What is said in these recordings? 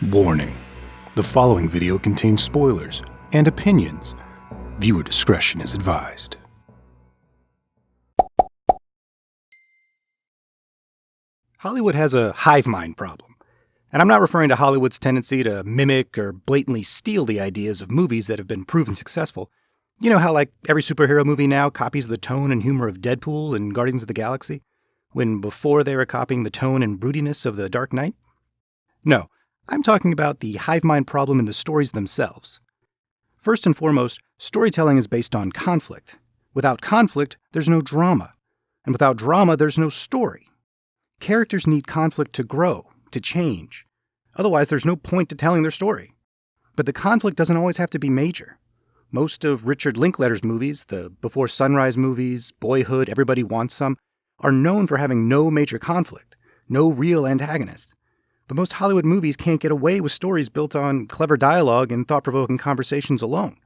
Warning: the following video contains spoilers and opinions. Viewer discretion is advised. Hollywood has a hive mind problem. And I'm not referring to Hollywood's tendency to mimic or blatantly steal the ideas of movies that have been proven successful. You know how like every superhero movie now copies the tone and humor of Deadpool and Guardians of the Galaxy, when before they were copying the tone and broodiness of The Dark Knight? No, I'm talking about the hive mind problem in the stories themselves. First and foremost, storytelling is based on conflict. Without conflict, there's no drama. And without drama, there's no story. Characters need conflict to grow, to change. Otherwise, there's no point to telling their story. But the conflict doesn't always have to be major. Most of Richard Linklater's movies, the Before Sunrise movies, Boyhood, Everybody Wants Some, are known for having no major conflict, no real antagonist. But most Hollywood movies can't get away with stories built on clever dialogue and thought-provoking conversations alone.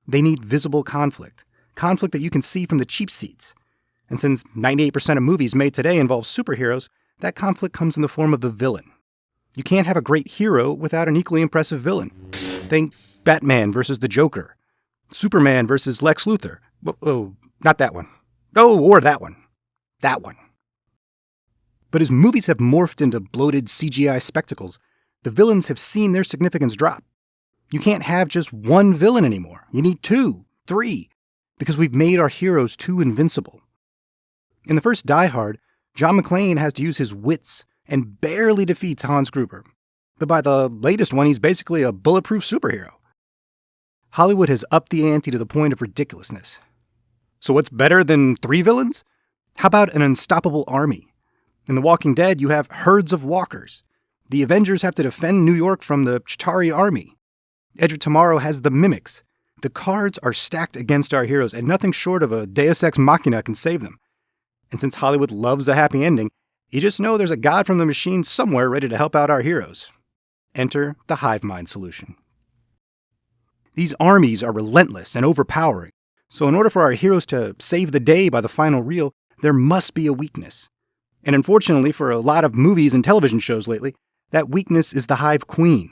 They need visible conflict that you can see from the cheap seats. And since 98% of movies made today involve superheroes, that conflict comes in the form of the villain. You can't have a great hero without an equally impressive villain. Think Batman versus the Joker, Superman versus Lex Luthor. Oh, not that one. Oh, or that one. That one. But as movies have morphed into bloated CGI spectacles, the villains have seen their significance drop. You can't have just one villain anymore. You need 2, 3, because we've made our heroes too invincible. In the first Die Hard, John McClane has to use his wits and barely defeats Hans Gruber. But by the latest one, he's basically a bulletproof superhero. Hollywood has upped the ante to the point of ridiculousness. So what's better than 3 villains? How about an unstoppable army? In The Walking Dead, you have herds of walkers. The Avengers have to defend New York from the Chitauri army. Edge of Tomorrow has the mimics. The cards are stacked against our heroes, and nothing short of a Deus Ex Machina can save them. And since Hollywood loves a happy ending, you just know there's a god from the machine somewhere ready to help out our heroes. Enter the hive mind solution. These armies are relentless and overpowering, so in order for our heroes to save the day by the final reel, there must be a weakness. And unfortunately for a lot of movies and television shows lately, that weakness is the Hive Queen.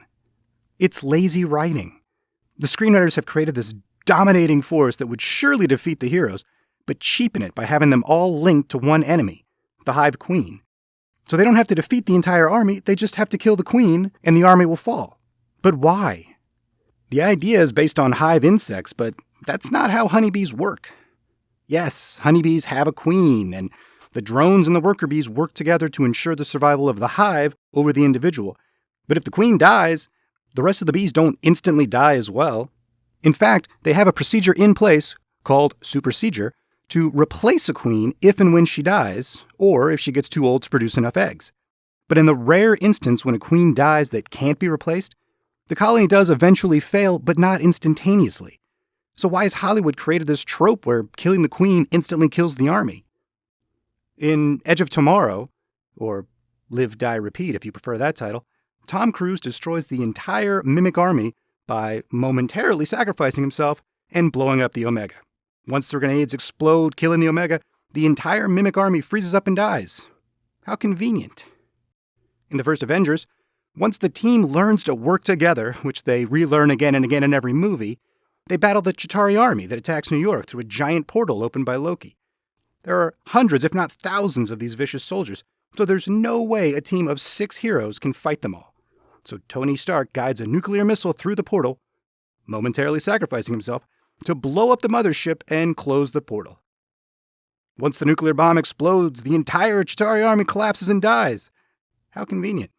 It's lazy writing. The screenwriters have created this dominating force that would surely defeat the heroes, but cheapen it by having them all linked to one enemy, the Hive Queen. So they don't have to defeat the entire army, they just have to kill the queen, and the army will fall. But why? The idea is based on hive insects, but that's not how honeybees work. Yes, honeybees have a queen, and the drones and the worker bees work together to ensure the survival of the hive over the individual. But if the queen dies, the rest of the bees don't instantly die as well. In fact, they have a procedure in place called supersedure to replace a queen if and when she dies, or if she gets too old to produce enough eggs. But in the rare instance when a queen dies that can't be replaced, the colony does eventually fail, but not instantaneously. So why has Hollywood created this trope where killing the queen instantly kills the army? In Edge of Tomorrow, or Live, Die, Repeat if you prefer that title, Tom Cruise destroys the entire mimic army by momentarily sacrificing himself and blowing up the Omega. Once the grenades explode, killing the Omega, the entire mimic army freezes up and dies. How convenient. In the first Avengers, once the team learns to work together, which they relearn again and again in every movie, they battle the Chitauri army that attacks New York through a giant portal opened by Loki. There are hundreds, if not thousands, of these vicious soldiers, so there's no way a team of 6 heroes can fight them all. So Tony Stark guides a nuclear missile through the portal, momentarily sacrificing himself, to blow up the mothership and close the portal. Once the nuclear bomb explodes, the entire Chitauri army collapses and dies. How convenient.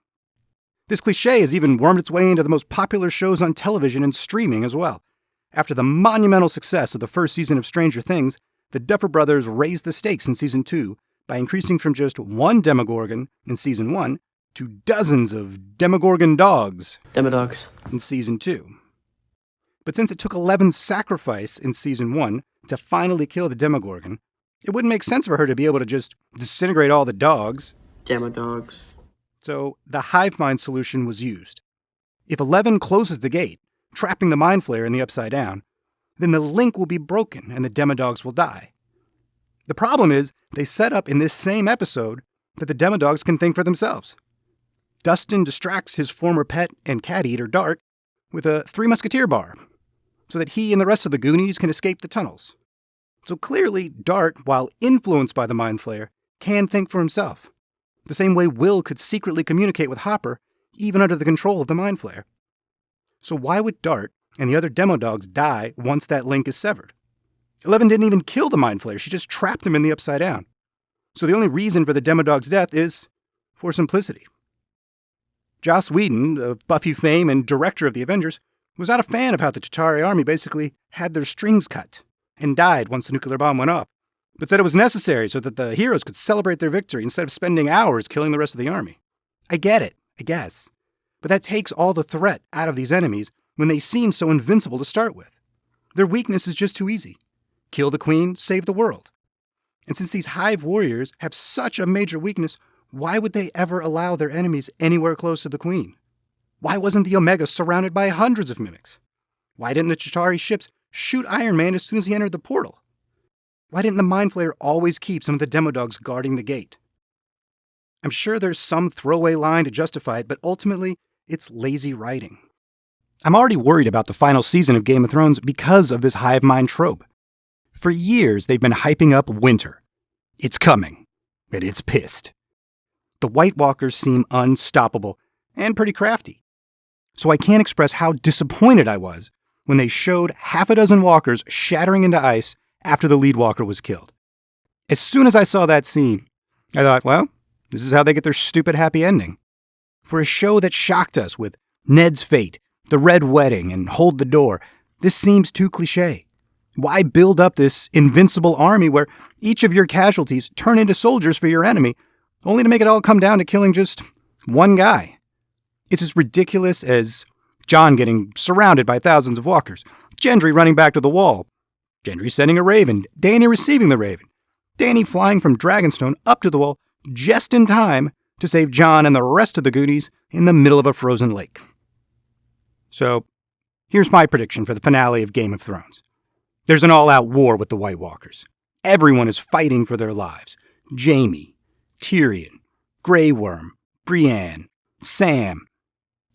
This cliché has even wormed its way into the most popular shows on television and streaming as well. After the monumental success of the first season of Stranger Things, the Duffer Brothers raised the stakes in Season 2 by increasing from just 1 Demogorgon in Season 1 to dozens of Demogorgon dogs Demodogs in Season 2. But since it took 11 sacrifice in Season 1 to finally kill the Demogorgon, it wouldn't make sense for her to be able to just disintegrate all the dogs. Demodogs. So the hive mind solution was used. If 11 closes the gate, trapping the mind flayer in the Upside Down, then the link will be broken and the Demodogs will die. The problem is, they set up in this same episode that the Demodogs can think for themselves. Dustin distracts his former pet and cat eater, Dart, with a Three Musketeer bar, so that he and the rest of the Goonies can escape the tunnels. So clearly, Dart, while influenced by the Mind Flayer, can think for himself, the same way Will could secretly communicate with Hopper, even under the control of the Mind Flayer. So why would Dart and the other demo dogs die once that link is severed? 11 didn't even kill the Mind Flayer, she just trapped him in the Upside Down. So the only reason for the demo dog's death is for simplicity. Joss Whedon, of Buffy fame and director of the Avengers, was not a fan of how the Chitauri army basically had their strings cut and died once the nuclear bomb went off, but said it was necessary so that the heroes could celebrate their victory instead of spending hours killing the rest of the army. I get it, I guess, but that takes all the threat out of these enemies when they seem so invincible to start with. Their weakness is just too easy. Kill the queen, save the world. And since these Hive warriors have such a major weakness, why would they ever allow their enemies anywhere close to the queen? Why wasn't the Omega surrounded by hundreds of mimics? Why didn't the Chitauri ships shoot Iron Man as soon as he entered the portal? Why didn't the Mind Flayer always keep some of the demo dogs guarding the gate? I'm sure there's some throwaway line to justify it, but ultimately, it's lazy writing. I'm already worried about the final season of Game of Thrones because of this Hive Mind trope. For years, they've been hyping up winter. It's coming, and it's pissed. The White Walkers seem unstoppable and pretty crafty. So I can't express how disappointed I was when they showed half a dozen walkers shattering into ice after the lead walker was killed. As soon as I saw that scene, I thought, well, this is how they get their stupid happy ending. For a show that shocked us with Ned's fate, the Red Wedding, and Hold the Door, this seems too cliché. Why build up this invincible army where each of your casualties turn into soldiers for your enemy, only to make it all come down to killing just one guy? It's as ridiculous as Jon getting surrounded by thousands of walkers, Gendry running back to the wall, Gendry sending a raven, Dany receiving the raven, Dany flying from Dragonstone up to the wall just in time to save Jon and the rest of the Goonies in the middle of a frozen lake. So, here's my prediction for the finale of Game of Thrones. There's an all-out war with the White Walkers. Everyone is fighting for their lives. Jaime, Tyrion, Grey Worm, Brienne, Sam.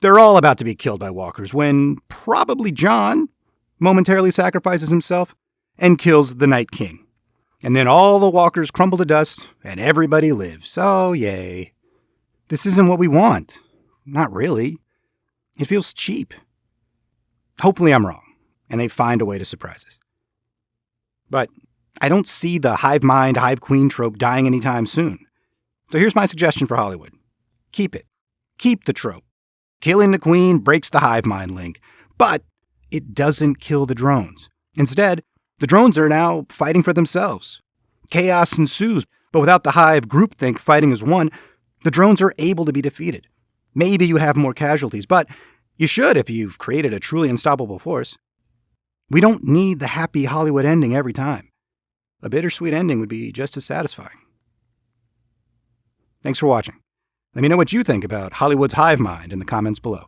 They're all about to be killed by walkers when probably Jon momentarily sacrifices himself and kills the Night King. And then all the walkers crumble to dust and everybody lives. Oh, yay. This isn't what we want. Not really. It feels cheap. Hopefully I'm wrong, and they find a way to surprise us. But I don't see the Hive Mind, Hive Queen trope dying anytime soon. So here's my suggestion for Hollywood. Keep it. Keep the trope. Killing the queen breaks the Hive Mind link, but it doesn't kill the drones. Instead, the drones are now fighting for themselves. Chaos ensues, but without the Hive groupthink fighting as one, the drones are able to be defeated. Maybe you have more casualties, but you should if you've created a truly unstoppable force. We don't need the happy Hollywood ending every time. A bittersweet ending would be just as satisfying. Thanks for watching. Let me know what you think about Hollywood's Hive Mind in the comments below.